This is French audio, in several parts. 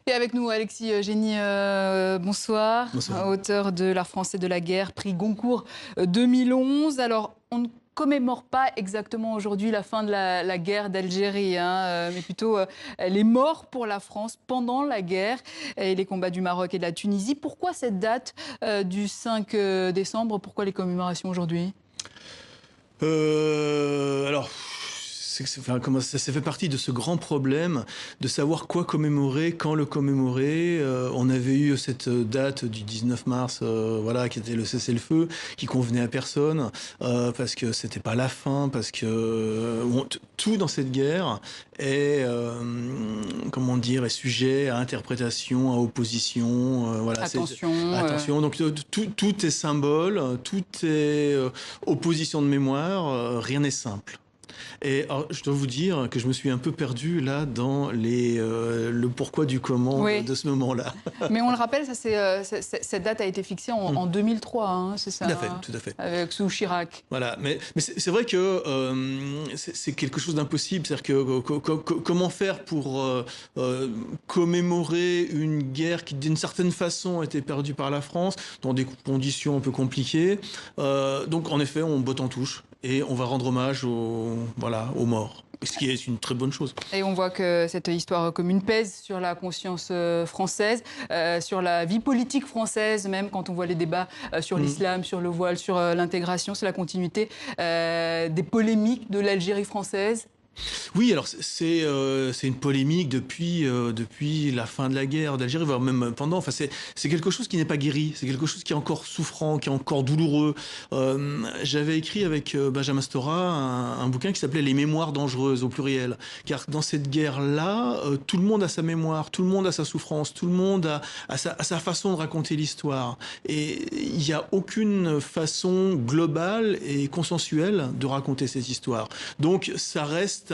Et avec nous, Alexis Génie, bonsoir. Bonsoir. Auteur de L'Art français de la guerre, prix Goncourt 2011. Alors, on ne commémore pas exactement aujourd'hui la fin de la guerre d'Algérie, mais plutôt les morts pour la France pendant la guerre et les combats du Maroc et de la Tunisie. Pourquoi cette date du 5 décembre? Pourquoi les commémorations aujourd'hui? Alors, ça fait partie de ce grand problème de savoir quoi commémorer, quand le commémorer. On avait eu cette date du 19 mars, voilà, qui était le cessez-le-feu, qui convenait à personne, parce que c'était pas la fin, parce que tout dans cette guerre est, comment dire, est sujet à interprétation, à opposition. Voilà, Attention. Attention. Donc tout est symbole, tout est opposition de mémoire. Rien n'est simple. Et alors, je dois vous dire que je me suis un peu perdu là dans le pourquoi du comment Oui. de ce moment-là. Mais on le rappelle, cette date a été fixée en 2003, c'est ça? Tout à fait. Avec sous Chirac. Voilà, mais c'est vrai que c'est quelque chose d'impossible. C'est-à-dire que comment faire pour commémorer une guerre qui, d'une certaine façon, a été perdue par la France dans des conditions un peu compliquées. Donc, en effet, on botte en touche et on va rendre hommage aux morts. Ce qui est une très bonne chose. Et on voit que cette histoire commune pèse sur la conscience française, sur la vie politique française, même quand on voit les débats sur l'islam, sur le voile, sur l'intégration, c'est la continuité des polémiques de l'Algérie française. Oui, alors c'est une polémique depuis la fin de la guerre d'Algérie, voire même pendant. Enfin, c'est quelque chose qui n'est pas guéri, c'est quelque chose qui est encore souffrant, qui est encore douloureux. J'avais écrit avec Benjamin Stora un bouquin qui s'appelait Les mémoires dangereuses, au pluriel. Car dans cette guerre-là, tout le monde a sa mémoire, tout le monde a sa souffrance, tout le monde a sa façon de raconter l'histoire. Et il n'y a aucune façon globale et consensuelle de raconter cette histoire. Donc ça reste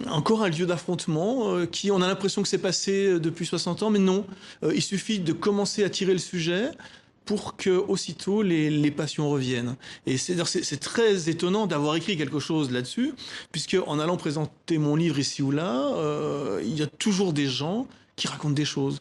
encore un lieu d'affrontement qui, on a l'impression que c'est passé depuis 60 ans, mais non. Il suffit de commencer à tirer le sujet pour que aussitôt les passions reviennent. Et c'est très étonnant d'avoir écrit quelque chose là-dessus, puisque en allant présenter mon livre ici ou là, il y a toujours des gens qui racontent des choses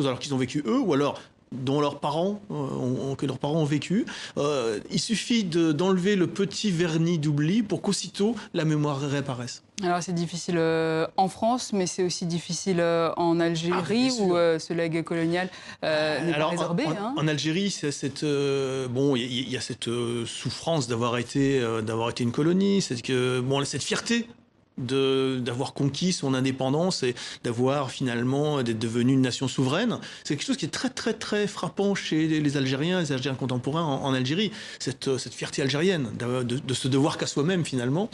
alors qu'ils ont vécu eux, ou alors dont leurs parents ont vécu. Il suffit d'enlever le petit vernis d'oubli pour qu'aussitôt la mémoire réapparaisse. Alors c'est difficile en France, mais c'est aussi difficile en Algérie, où ce legs colonial n'est pas résorbé. En Algérie, il y a cette souffrance d'avoir été une colonie, cette fierté d'avoir conquis son indépendance et d'être devenu une nation souveraine. C'est quelque chose qui est très très très frappant chez les Algériens contemporains en Algérie, cette fierté algérienne de se devoir qu'à soi-même finalement.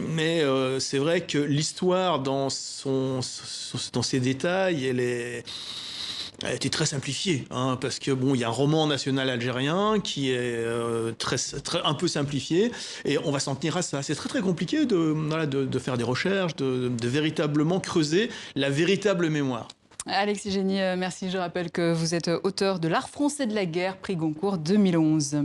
Mais c'est vrai que l'histoire dans ses détails, elle a été très simplifiée, parce que il y a un roman national algérien qui est un peu simplifié, et on va s'en tenir à ça. C'est très très compliqué de faire des recherches, de véritablement creuser la véritable mémoire. Alexis Génie, merci. Je rappelle que vous êtes auteur de L'Art français de la guerre, prix Goncourt 2011.